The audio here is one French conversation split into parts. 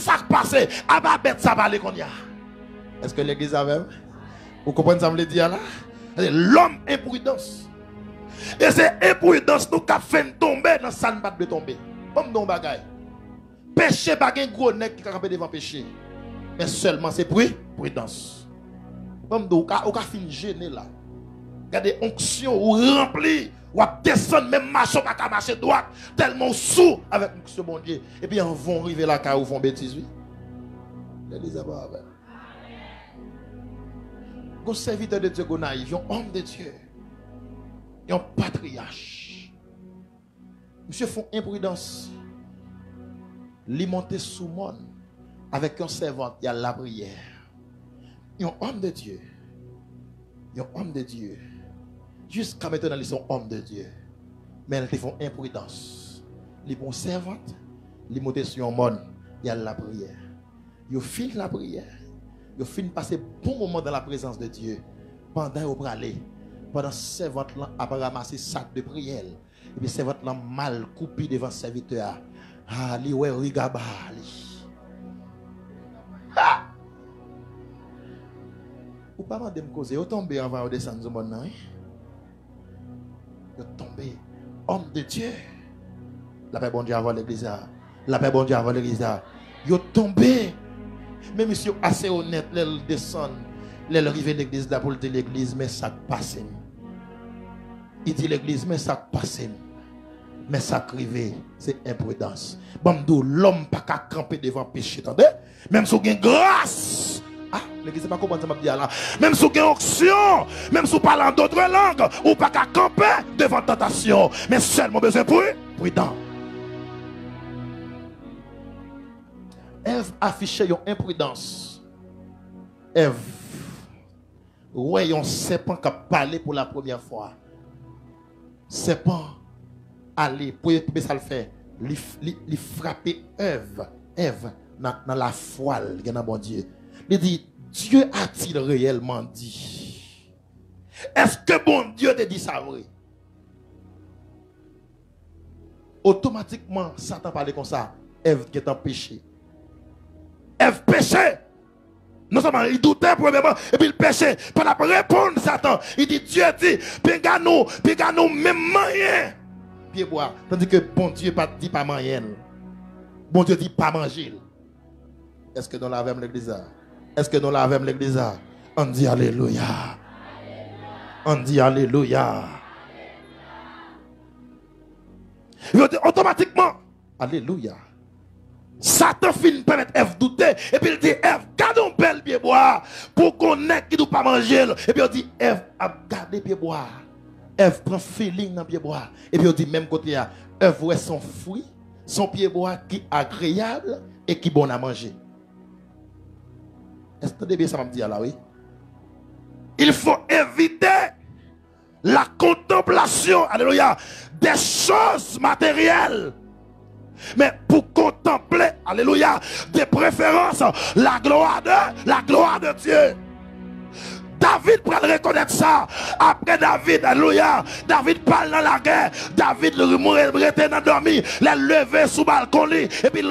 ça passe, à ma bête ça va aller qu'on y a. Est-ce que l'église a même? Vous comprenez ça, me le dire là? L'homme imprudence. Et c'est imprudence nous qui fait tomber dans ça ne pas de tomber. Comme dans bagaille. Péché pas un gros nèg qui camper devant péché. Mais seulement c'est prudence. Comme nous on fin gêner là. Regardez onction ou rempli ou descendre même marcher pas marcher droite tellement sous avec ce bon Dieu. Et puis on vont arriver là car ils font bêtise oui. L'église va avec. Un serviteur de Dieu, naïf, un homme de Dieu, un patriarche. Monsieur font imprudence. Li monter sous monde avec un servant, il y a la prière. Un homme de Dieu. Un homme de Dieu. Jusqu'à maintenant, ils sont hommes de Dieu. Mais ils font imprudence. Les bons servantes, ils monter sur un monde, il y a la prière. Ils finissent la prière. Ils finissent passer bon moment dans la présence de Dieu. Pendant qu'ils vont aller, pendant que servante a ramassé sac de prière. Et puis servante là mal coupé devant le serviteur. Ah, li ouais rigaba li. Ah! Ou pas de me causer, vous tombez avant de descendre du monde, non? Vous tombez. Homme de Dieu. La paix bon Dieu avant l'église. La paix bon Dieu avant l'église. Vous tombez. Mais monsieur assez honnête, elle descend, elle arrive à l'église là pour dire l'église, mais ça passe. Il dit l'église, mais ça passe. Mais ça crive, c'est imprudence. Bon, l'homme pas qu'à camper devant péché, attendez? Même si vous avez grâce. Ah, l'église n'est pas comment ça m'a dit là. Même si vous avez onction, même si vous parlez d'autres langues, ou pas qu'à camper devant tentation. Mais seulement besoin pour prudent. Ève affichait une imprudence. Ève, ouais, un serpent qui a parlé pour la première fois. Serpent, allez, pour ça le faire, il frapper Ève dans la foile, dans bon Dieu. Il dit, Dieu a-t-il réellement dit? Est-ce que bon Dieu te dit ça vrai? Automatiquement, Satan parlait comme ça. Ève qui est en péché. Ève péché. Non seulement il doutait premièrement, et puis il péchait. Pendant pour répondre Satan, il dit Dieu dit, pega nous même moyen. Pied boire. Tandis que bon Dieu pas dit pas moyen. Bon Dieu dit pas manger. Est-ce que nous l'avons l'église? Est-ce que nous l'avons l'église? On dit alléluia. On dit alléluia. Il dit automatiquement alléluia. Satan finit permettre Ève douter et puis il dit Ève garde un bel pied bois pour qu'on ait qui ne pas manger et puis il dit Ève a gardé pied bois. Ève prend feeling dans pied bois et puis il dit même côté là Ève voit son fruit, son pied bois qui est agréable et qui est bon à manger. Est-ce que bien ça m'a dit là oui? Il faut éviter la contemplation, alléluia, des choses matérielles. Mais pour contempler, alléluia, des préférences, la gloire de Dieu. David peut reconnaître ça. Après David, alléluia, David parle dans la guerre. David le était dans dormi. Il levé sous le balcon. Et puis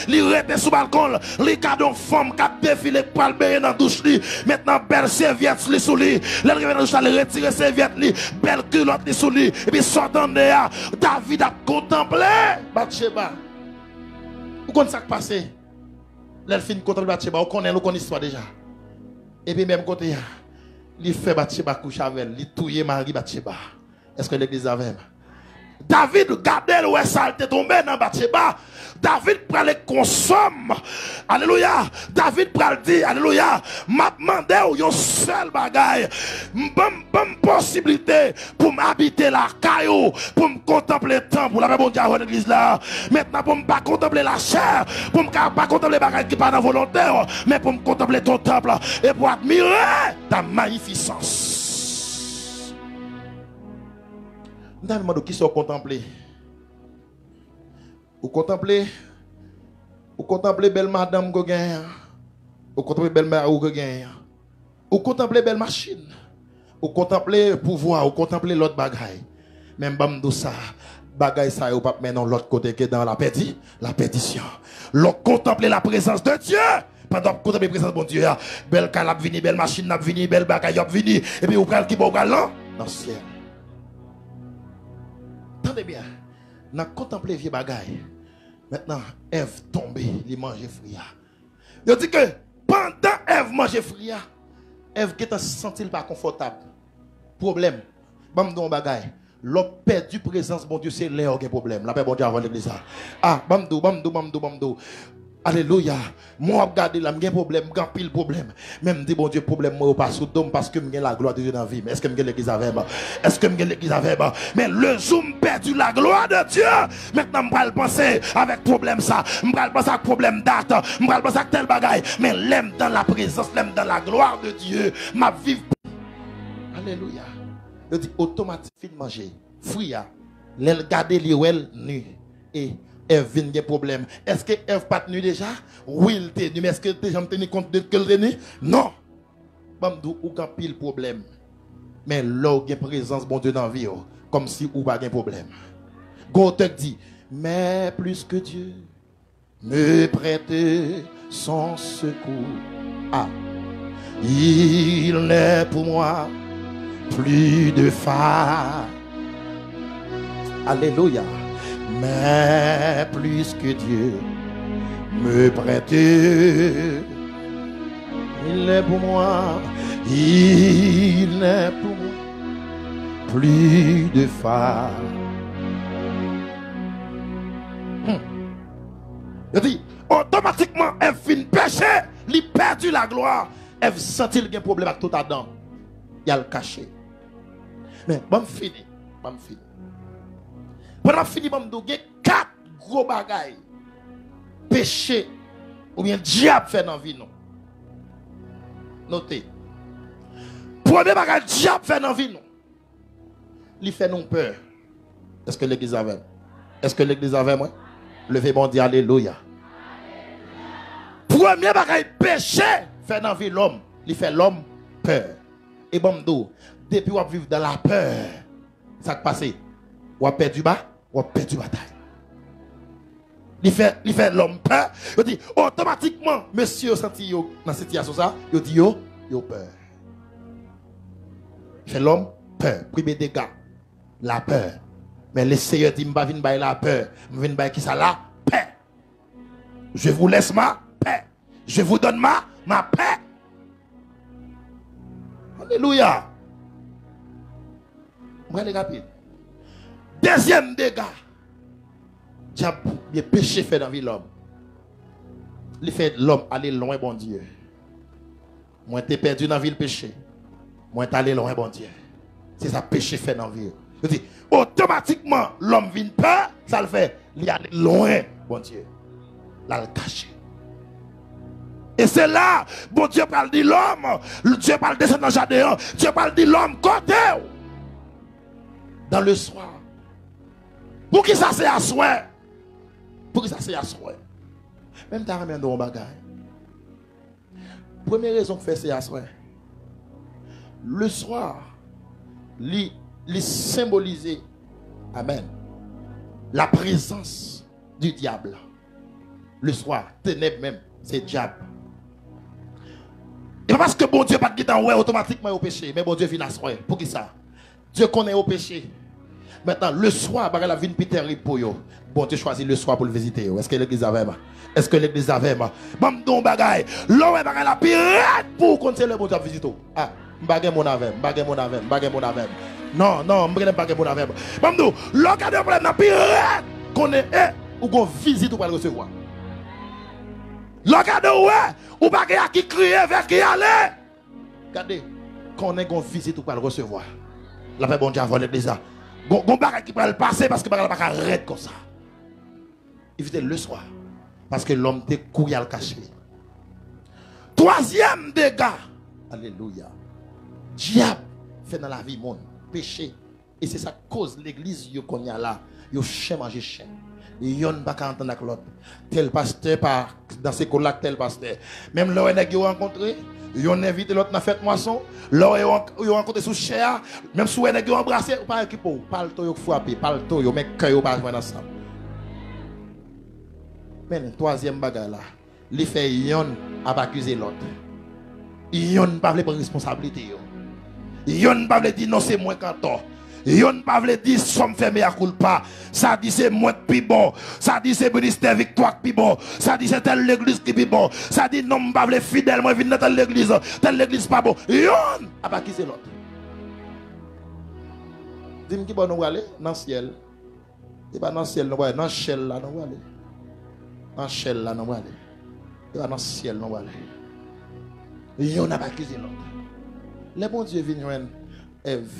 il était sous le balcon. Il a une femme qui a défilé pour le baigner dans la douche. Maintenant, belle serviette sous lui. Il arrive dans la douche, il retire serviette. Belle culotte sous lui. Et puis sortant de là, David a contemplé Bathsheba. Vous connaissez ça qui passe? Elle finit de contempler Bathsheba. Vous connaissez l'histoire déjà. Et puis même côté, il fait Bathsheba coucher avec elle, il touille Marie Bathsheba. Est-ce que l'église a même? David regardait où ça était tombé dans Bathsheba. David prend les consomme. Alléluia. David prend le dit, alléluia. M'a demandé une seule bagaille. Bonne possibilité pour m'habiter la caillou, pour me contempler le temps, pour la bon Dieu à l'église là. Maintenant, pour ne pas contempler la chair, pour ne pas contempler les bagailles qui ne sont pas volontaire, mais pour me contempler ton temple et pour admirer ta magnificence. Nous avons demandé qui sont contemplés. Vous contemplez belle madame que gagne. Vous contemplez belle mère que gagne. Vous contemplez belle machine. Vous contemplez pouvoir, vous contemplez l'autre bagaille. Même bam ça. Bagay ça yo pas maintenant l'autre côté que dans la perdition. L'on contempler la présence de Dieu. Pendant que contempler la présence de bon Dieu, belle calab vini, belle machine n'a vini, belle bagay yop vini, et puis ou pral qui bon pral là dans le ciel. Attendez bien. N'a contempler vieux bagay. Maintenant, Ève tombée, il mange fria. Il dit que pendant Ève mange fria, Ève qui est senti pas confortable. Problème. Bam don bagay. L'homme perdu présence, bon Dieu, c'est l'air qui a problème. La paix, bon Dieu, avant l'église. Ah, bamdou. Alléluia. Moi, regardez là, j'ai un problème, j'ai pile problème. Même dit, bon Dieu, problème, moi, pas sous dôme parce que j'ai la gloire de Dieu dans la vie. Mais est-ce que j'ai l'église avec moi? Est-ce que j'ai l'église avec moi? Mais le jour où perdu la gloire de Dieu, maintenant, je vais penser avec problème ça. Je vais penser avec problème date. Je vais penser avec tel bagaille. Mais l'aime dans la présence, l'aime dans la gloire de Dieu. Ma vie. Alléluia. Je dis automatique fin de manger. Fria. L'elle garde l'ouel nu. Et Ève vient des problèmes. Est-ce que Ève pas tenu déjà? Oui, il était nu. Mais est-ce que tu as tenu compte de qu'elle est nu? Non. Bamdou ou quand pile problème. Mais là, il y a présence bon Dieu dans la vie. Comme si ou pas de problème. Gotek dit, mais plus que Dieu me prête son secours. Ah. Il n'est pour moi plus de phare. Alléluia. Mais plus que Dieu me prête, il est pour moi, il est pour moi plus de phare. Je dis, automatiquement, elle finit péché, il perdu la gloire. Elle sentit qu'il y a un problème avec tout Adam. Il a le caché. Mais bon fini. Pendant fini, il y a 4 gros bagailles. Péché ou bien diable fait dans la vie. Non. Notez. Premier bagage diable fait dans la vie. Non. Il fait non peur. Est-ce que l'église avait? Est-ce que l'église avait moi? Levez mon Dieu, alléluia. Premier bagage péché fait dans la vie l'homme. Il fait l'homme peur. Et bon, depuis qu'on vit dans la peur, ça qui passe. On a perdu bas, on a perdu bataille. Il fait l'homme peur. Il dit automatiquement, monsieur senti dans cette situation ça, il dit yo peur. Il fait l'homme peur. Premier dégât, la peur. Mais le Seigneur dit m'pa vinn bay la peur, m'vinn bay qui ça la paix. Je vous laisse ma paix. Je vous donne ma paix. Alléluia. Moi les rapide. Deuxième dégât. Diable, le péché fait dans la vie de l'homme. Il fait l'homme aller loin, bon Dieu. Moi, t'es perdu dans la vie le péché. Moi, t'es allé loin, bon Dieu. C'est ça, péché fait dans la vie. Je dis, automatiquement, l'homme vient peur, ça le fait. Il aller loin, bon Dieu. Là, le cacher. Et c'est là, bon Dieu parle de l'homme. Dieu parle descendre dans le jardin. Dieu parle de l'homme côté. Dans le soir. Pour qui ça c'est à soi? Pour qui ça c'est à soi? Même t'as ramène dans un bagage. Première raison que fait c'est à soi. Le soir, li symboliser, amen, la présence du diable. Le soir, ténèbres même, c'est diable. Et parce que bon Dieu pas de guidance, ouais, automatiquement au péché. Mais bon Dieu vient à soi. Pour qui ça? Dieu connaît au péché. Maintenant, le soir, la vie est terrible pour vous. Bon Dieu choisit le soir pour le visiter. Est-ce que l'église avait moi? Est-ce que l'église avait moi? Bam don bagay. L'homme bagay la pirate pour continuer le bon Dieu visiter. Ah, bagay mon avec. Non, m'bagay bagay mon avec. Bam don, l'homme a des problèmes la pirate qu'on est ou qu'on visite ou pas le recevoir. L'homme a des ouais, ou bagay qui crie vers qui aller. Regardez, qu'on est qu'on visite ou pas le recevoir. La paix bon Dieu avant l'église. Gon bagay qui va le passer parce que bagay pas arrête comme ça. Évitez le soir parce que l'homme te couille à le cacher. Troisième dégât. Alléluia. Diable fait dans la vie monde péché et c'est ça cause l'église yo qu'on y a là, yo chien manger chien. Yon pas entendre avec l'autre. Tel pasteur par dans ces collacs tel pasteur. Même là on a rencontré, yon invité l'autre dans fête moisson, là yon rencontré sous cher, même si on a embrassé ou pas équipe, parle to yo frapper, parle to yo mais cœur yo pas joindre ensemble. Mais troisième bagarre là, li fait yon a accuser l'autre. Yon pas veut prendre responsabilité yo. Yon pas veut dire non c'est moi quand tort. Yon pas veut dire somme fermé à culpa. Ça dit c'est moi qui bon. Ça dit c'est ministère victoire qui bon. Ça dit c'est telle l'église qui bon. Ça dit non pas veut fidèle moi venir dans telle l'église pas bon. Yon a pas qui c'est l'autre. Dis-moi qui bon nous aller dans le ciel. C'est pas dans le ciel nous aller, dans le ciel là nous aller. Dans le ciel là nous aller. C'est pas dans le ciel nous aller. Yon a pas qui c'est l'autre. Le bon Dieu vient joindre Ève.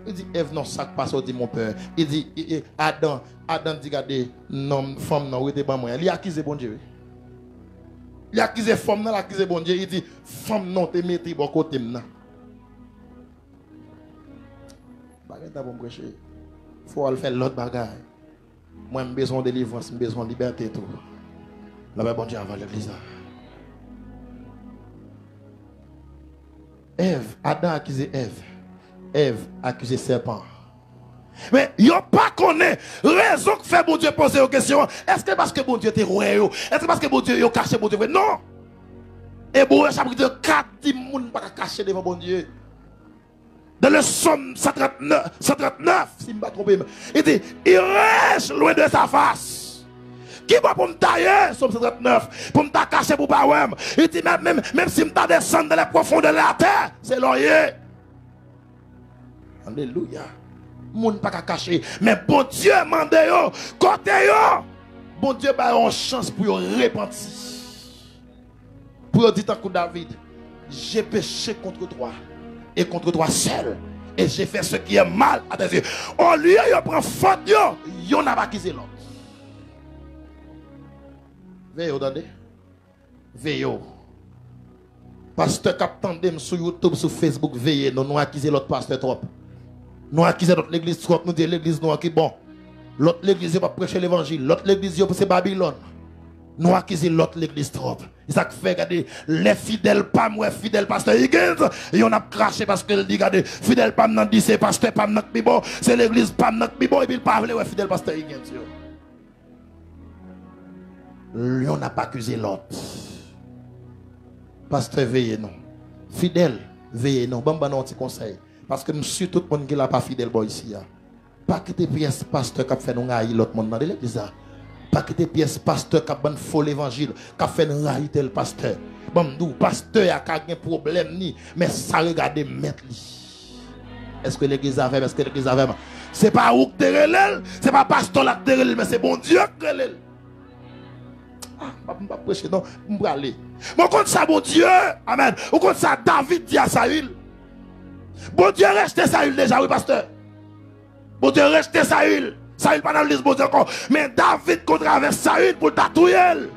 Il dit Ève non sac passe dit mon père. Il dit Adam dit regardez non femme non était pas moi. Il a accusé bon Dieu. Il a accusé femme non, il a accusé bon Dieu. Il dit femme non te mettez bon côté maintenant. Bagarre pour me prêcher. Faut faire l'autre bagarre. Moi j'ai besoin de délivrance, j'ai besoin de liberté tout. Là bon Dieu avant l'église. Ève, Adam a accusé Ève. Ève a accusé serpent. Mais il n'y a pas connaît raison que fait bon Dieu poser aux questions. Est-ce que parce que bon Dieu était roi? Est-ce que parce que bon Dieu a caché bon Dieu? Non. Et bon, chapitre 4 dit moun pas cacher devant bon Dieu. Dans le Somme 139, si je ne me trompe, il dit il reste loin de sa face. Qui va pour me tailler, Somme 139, pour me cacher pour pas ouais. Il dit même si je descends dans les profondeurs de la terre, c'est l'oreiller. Alléluia. Moun pas qu'à cacher. Mais bon Dieu mande yo, côté yo. Bon Dieu ba une chance pour yo repentir. Pour yo dire tant que David, j'ai péché contre toi et contre toi seul. Et j'ai fait ce qui est mal à tes yeux. Au lieu de prendre faute, yo n'a pas quitté l'autre. Veillez, attendez. Veillez. Pasteur Captain sur YouTube, sur Facebook, veillez. Nous acquisons l'autre pasteur trop. Nous acquisons notre l'église trop. Nous disons l'église nous qui bon. L'autre l'église va prêcher l'évangile. L'autre l'église c'est Babylone. Nous acquisons l'autre l'église trop. Et ça fait regarder les fidèles pas moi fidèle pasteur Higgins. Et on a craché parce que dit regardez fidèle pas nan dit c'est pasteur pas nan qui bon. C'est l'église pas nan qui bon et puis il pas ouais fidèle pasteur Higgins. On n'a pas accusé l'autre. Pasteur veillez non. Fidèle veillez non. Bon un petit conseil. Parce que monsieur tout le monde qui n'est pas fidèle ici. Pas quitter pièce pasteur qui a fait nous haïr l'autre monde dans l'église. Pas quitter pièce pasteur qui a fait faux l'évangile, qui a fait nous haïr tel pasteur. Bon nous pasteur a pas de problème ni mais ça regarde mettre lui. Est-ce que l'église a fait? Est-ce que l'église a fait? C'est pas où que tu relèves, c'est pas pasteur là que tu relèves, mais c'est bon Dieu qui relève. Je ne vais pas prêcher, non, je vais aller. Mais quand ça, bon Dieu, amen. Ou quand ça, David dit à Saül. Bon Dieu, restez Saül déjà, oui, pasteur. Bon Dieu, restez Saül. Saül, pas dans l'île, bon Dieu encore. Mais David traverse Saül pour tatouiller.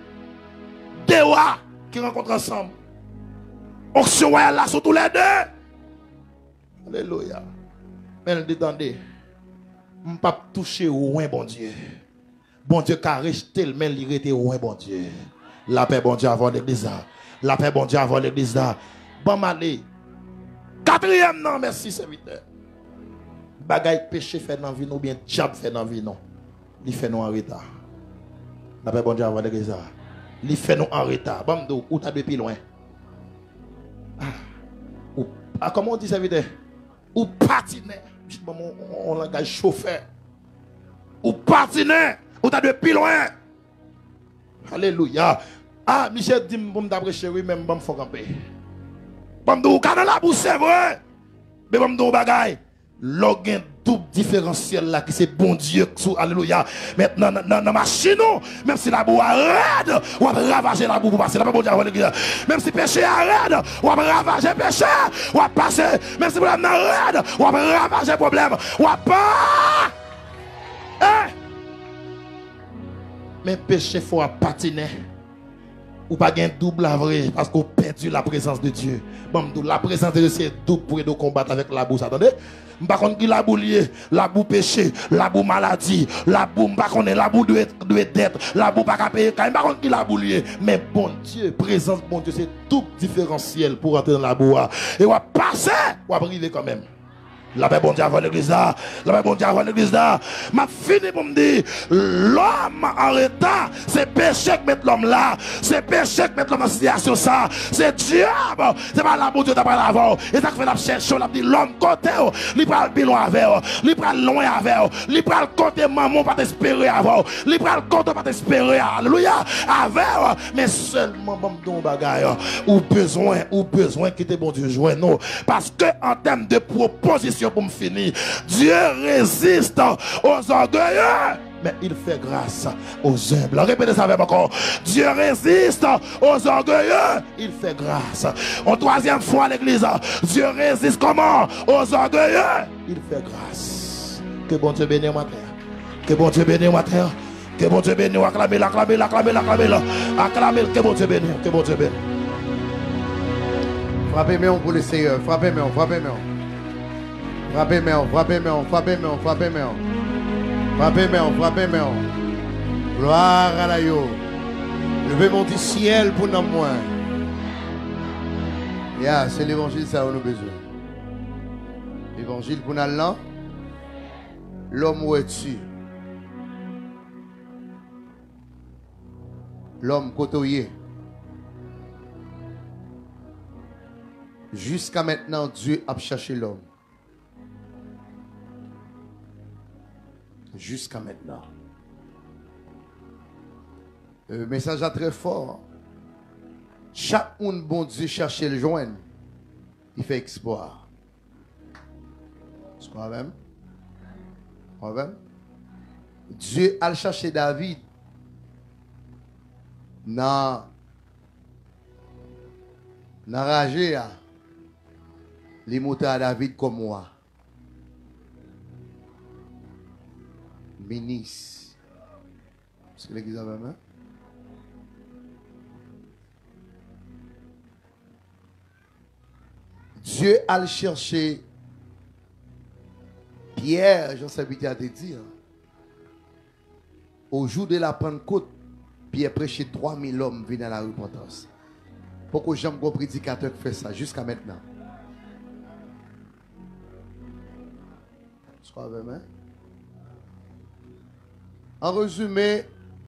Deux rois qui rencontrent ensemble. Onction royale là, sur tous les deux. Alléluia. Mais elle dit, attendez, je ne vais pas toucher au loin, bon Dieu. Bon Dieu, car rejeté le même, il était loin, bon Dieu. La paix, bon Dieu, avant l'église. La paix, bon Dieu, avant l'église. Bon, malé. Quatrième, non, merci, serviteur. Bagaille péché fait dans la vie, ou bien diable fait dans la vie, non. Il fait nous en retard. La paix, bon Dieu, avant l'église. Il fait nous en retard. Bon, où t'as depuis loin? Comment on dit, serviteur? Ou patiner. On langage chauffeur. Ou patiner. Ou t'as depuis loin. Alléluia. Ah, Michel dit, bon, d'après chéri, même, bon, faut camper. Bon, d'où, quand la bouche, c'est vrai. Mais bon, d'où, bagaille. L'organe double différentiel là, qui c'est bon Dieu, alléluia. Maintenant, dans la machine, même si la boue arrête, on va ravager la boue pour passer. Bon Dieu, même si péché arrête, on va ravager péché, on va passer. Même si problème arrête, on va ravager problème. On va pas. Mais péché faut patiner. ou pas gain double à vrai parce qu'on perdu la présence de Dieu. Bon, la présence de Dieu c'est double pour nous combattre avec la boue, attendez. Par contre, qui la boue lié, la boue péché, la boue maladie, la boue, par contre, la boue de dette, la boue pas qu'à payer, par contre, qui la boue lié. Mais bon Dieu, présence bon Dieu, c'est tout différentiel pour entrer dans la boue. Et on va passer, on va arriver quand même. La paix bon Dieu avant l'église là. La paix bon Dieu avant l'église là. M'a fini pour me dire, l'homme en retard, c'est péché que met l'homme là. C'est péché que met l'homme en situation ça. C'est diable. C'est pas la bon Dieu d'après l'avant. Et ça fait la chercher, on a dit l'homme côté, il prend le bilan avec, il prend loin avec, il prend le côté maman pas t'espérer avant. Il prend le côté pas t'espérer. Alléluia. Avec, mais seulement bon don bagaille. Ou besoin quitter bon Dieu joindre nous. Parce que en termes de proposition pour me finir, Dieu résiste aux orgueilleux, mais il fait grâce aux humbles. Répétez ça avec encore. Dieu résiste aux orgueilleux, il fait grâce. En troisième fois l'église, Dieu résiste comment? Aux orgueilleux, il fait grâce. Que bon Dieu bénisse ma terre. Que bon Dieu bénisse ma terre. Que bon Dieu bénisse. Acclamez, acclamez, acclamez, acclamez, acclamez. Que bon Dieu bénisse. Que bon Dieu bénisse. Frappez-moi pour le Seigneur. Frappez-moi, frappez-moi. Frappez-moi, frappez-moi, frappez-moi, frappez-moi. Frappez-moi, frappez-moi. Gloire à la yo. Levez mon du ciel pour nous moins. Yeah, c'est l'évangile ça nous besoin. L'évangile pour nous là. L'homme où es-tu? L'homme côtoyé. Jusqu'à maintenant, Dieu a cherché l'homme. Jusqu'à maintenant. Le message est très fort. Chaque monde, bon Dieu, cherche le joindre. Il fait exploit. C'est quoi même? Dieu a cherché David. Dans ragé, les moutons à David comme moi. Ministre. Est-ce que l'église a même? Dieu a cherché Pierre, j'en sais à te dire. Au jour de la Pentecôte, Pierre prêchait 3000 hommes venant à la repentance. Pourquoi j'aime un prédicateur qui fait ça jusqu'à maintenant? C'est quoi, même? En résumé,